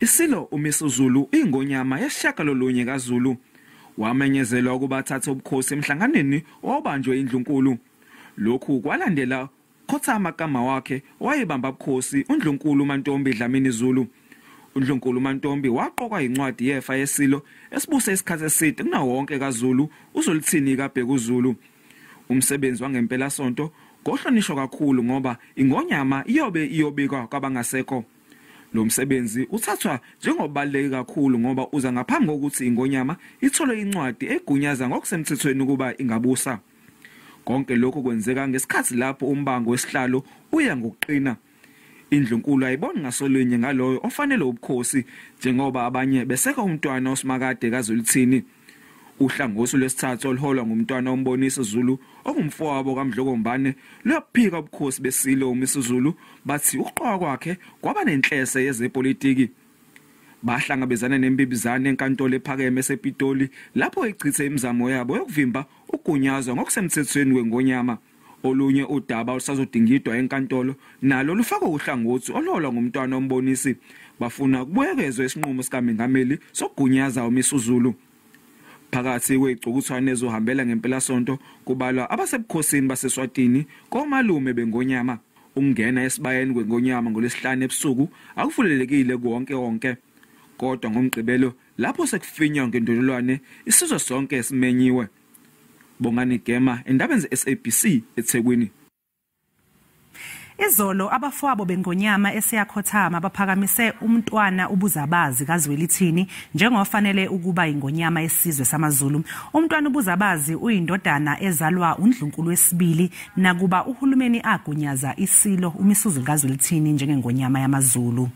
Isilo uMisuzulu ingonyama yesishagalolunye kaZulu wamenyezelwa ukuba athathe ubukhosi emhlanganweni obanjwe indlunkulu. Lokhu kwalandela khothama kama wakhe wayebamba ubukhosi uNdlunkulu Mantombi Dlamini Zulu. uNdlunkulu Mantombi waqoka incwadi yefa yesilo esibuse isikhathi eside kunawo wonke kaZulu uzolithini kabheka uZulu. Umsebenzi wangempelasonto ngohlonishwa kakhulu ngoba ingonyama iyobe iyobikwa kwabangasekho. Lo msebenzi uthathwa njengobaluleke kakhulu ngoba uza ngaphambi kokuthi ingonyama ithole incwadi egunyaza ngokusemthethweni ukuba ingabusa. Konke lokho kwenzeka ngesikhathi lapho umbango wesihlalo uya ngokuqina. Indlunkulu ayiboni ngasolinye ngaloyo ofanele ubukhosi njengoba abanye beseka umntwana osimakade kaZulithini. Uhlangothi lwesithathu oluholwa ngumntwana ombonisa Zulu ongumfowabo kaMdlokombane lokuphika ubukhosi besilo uMisuzulu bathi ukuqoka kwakhe kwaba nenhlese yezepolitiki. Bahlangabezana nembibizana enkantolo ephakeme esePitoli lapho echithe imizamo yabo yokuvimba ukugunyazwa ngokusemthethweni wengonyama. Olunye udaba olusazodingidwa enkantolo nalo lufaka uhlangothi oluholwa ngumntwana ombonisi bafuna kubuyekezwe isinqumo sikaMengameli sokugunyaza uMisuzulu. Phakathi kwezigcokuthwane ezohambela ngempelasonto kubalwa abasebukhosini baseSwatini komalume bengonyama. Ungena esibayeni kwengonyama ngolesihlanu ebusuku akuvulelekile kuwonke kodwa ngomgqibelo lapho sekufinywa ngendololwane isizwe sonke esimenyiwe. Bongani Gema, indaba ze-SABC eThekwini. Izolo abafowabo bengonyama esiyakhothama baphakamise umntwana ubuzabazi kaZwelithini njengofanele ukuba ingonyama yesizwe samaZulu. Umntwana ubuzabazi uyindodana ezalwa uNdlunkulu wesibili nakuba uhulumeni agunyaza isilo uMisuzulu kaZwelithini njengengonyama yamaZulu.